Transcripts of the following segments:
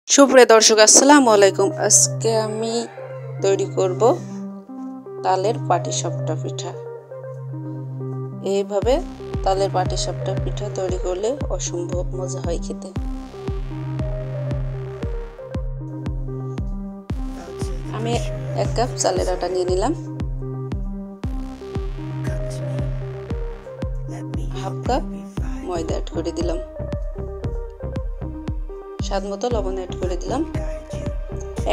সুপ্রিয় দর্শক আসসালামু আলাইকুম। আজকে আমি তৈরি করব তালের পাটিসাপটা পিঠা। এইভাবে তালের পাটিসাপটা পিঠা তৈরি করলে অসম্ভব মজা হয় খেতে। আমি 1 কাপ চালের আটা নিয়ে নিলাম, 1/2 কাপ ময়দা অ্যাড করে দিলাম, স্বাদ মতো লবণ অ্যাড করে দিলাম,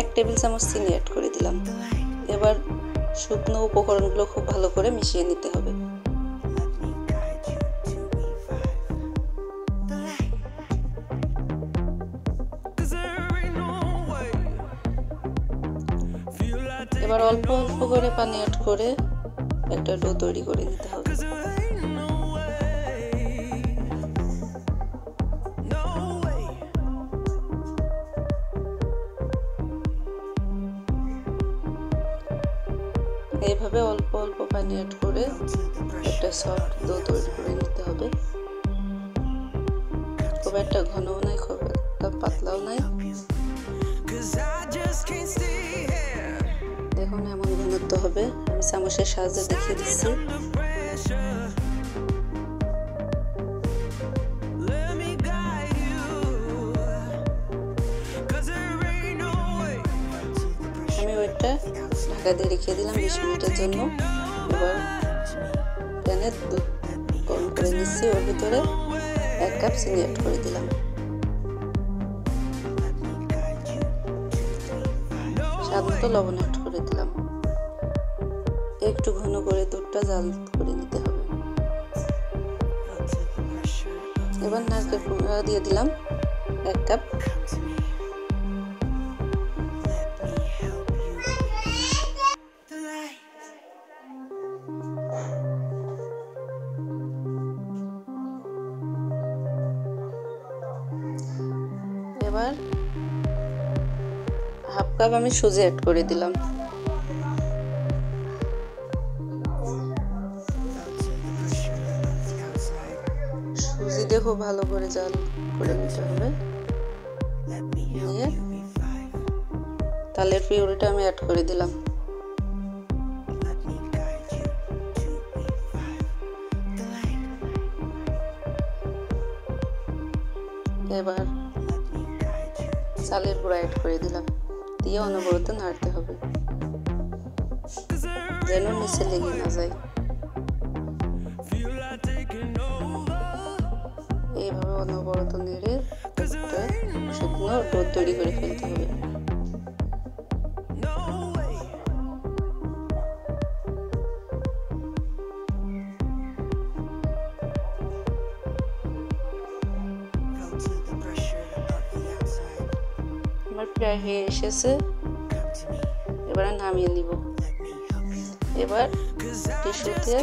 1 টেবিল চামচ চিনি অ্যাড করে দিলাম। এবার শুকনো উপকরণগুলো খুব ভালো করে মিশিয়ে নিতে হবে। এবার অল্প অল্প করে পানি অ্যাড করে একটা ডো তৈরি করে নিতে হবে। এইভাবে অল্প অল্প পানি অ্যাড করে একটা সফট ডো তৈরি করে নিতে হবে। খুব একটা ঘনও নাই, খুব একটা পাতলাও নাই। দেখুন এমন ঘনত্ব হবে। আমি চামচের সাহায্যে দেখিয়ে দিচ্ছি। আমি ওইটা ঢাকা দিয়ে রেখে দিলাম 20 মিনিটের জন্য। এবার প্যানে দুধ গরম করে নিচ্ছি, ওর ভিতরে 1 কাপ চিনি অ্যাড করে দিলাম, স্বাদ মতো লবণ অ্যাড করে দিলাম। একটু ঘন করে দুধটা জাল করে নিতে হবে। এবার নারকেল কোড়া দিয়ে দিলাম 1 কাপ। এবার 1/2 কাপ আমি সুজি অ্যাড করে দিলাম। সুজি দিয়ে খুব ভালো করে জাল করে নিতে হবে। নিয়ে তালের পিউরিটা আমি অ্যাড করে দিলাম। এবার চালের গুঁড়া অ্যাড করে দিলাম, দিয়ে অনবরত নাড়তে হবে যেন নিচে লেগে না যায়। এইভাবে অনবরত নেড়ে একটা শুকনো ডো তৈরি করে ফেলতে হবে। আমার প্রায় হয়ে এসেছে, এবার নামিয়ে নিব। এবার টিস্যুতে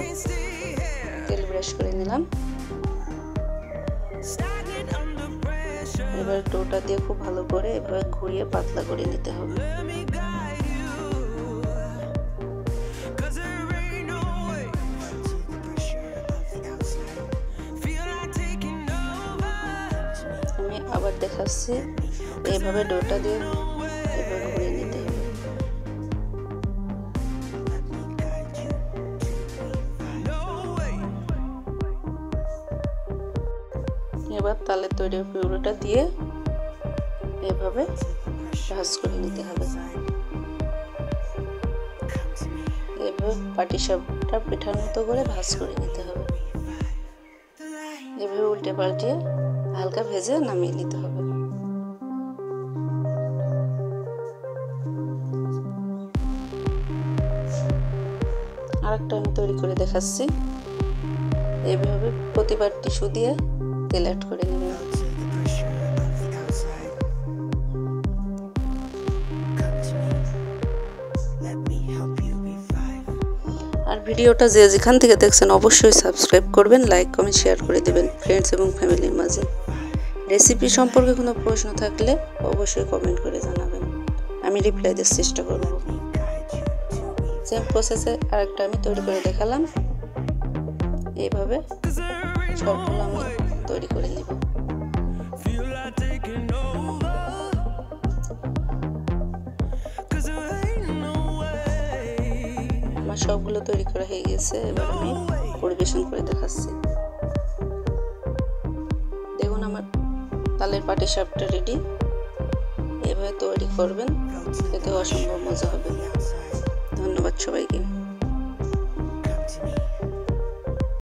তেল ব্রাশ করে নিলাম। এবার ডোটা দিয়ে খুব ভালো করে এভাবে ঘুরিয়ে পাতলা করে নিতে হবে। আমি আবার দেখাচ্ছি, এইভাবে ডোটা দিয়ে এভাবে ঘুরিয়ে নিতে হবে। এবার তালের তৈরি পিউরিটা দিয়ে এভাবে ভাঁজ করে নিতে হবে। এভাবে পাটিসাপটা পিঠার মতো করে ভাঁজ করে নিতে হবে। এভাবে উল্টে পাল্টে হালকা ভেজে নামিয়ে নিতে হবে। আরেকটা আমি তৈরি করে দেখাচ্ছি। এইভাবে প্রতিবার টিস্যু দিয়ে তেল অ্যাড করে নেবেন। আর ভিডিওটা যে যেখান থেকে দেখছেন অবশ্যই সাবস্ক্রাইব করবেন, লাইক কমেন্ট শেয়ার করে দেবেন ফ্রেন্ডস এবং ফ্যামিলির মাঝে। রেসিপি সম্পর্কে কোনো প্রশ্ন থাকলে অবশ্যই কমেন্ট করে জানাবেন, আমি রিপ্লাই দেওয়ার চেষ্টা করব। সেম প্রসেসে আরেকটা আমি তৈরি করে দেখালাম। এইভাবে সবগুলো আমি তৈরি করে নেব। আমার সবগুলো তৈরি করা হয়ে গেছে, এবার আমি পরিবেশন করে দেখাচ্ছি। দেখুন আমার তালের পাটিসাপটা রেডি। এভাবে তৈরি করবেন, খেতে অসম্ভব মজা হবে। ধন্যবাদ সবাইকে।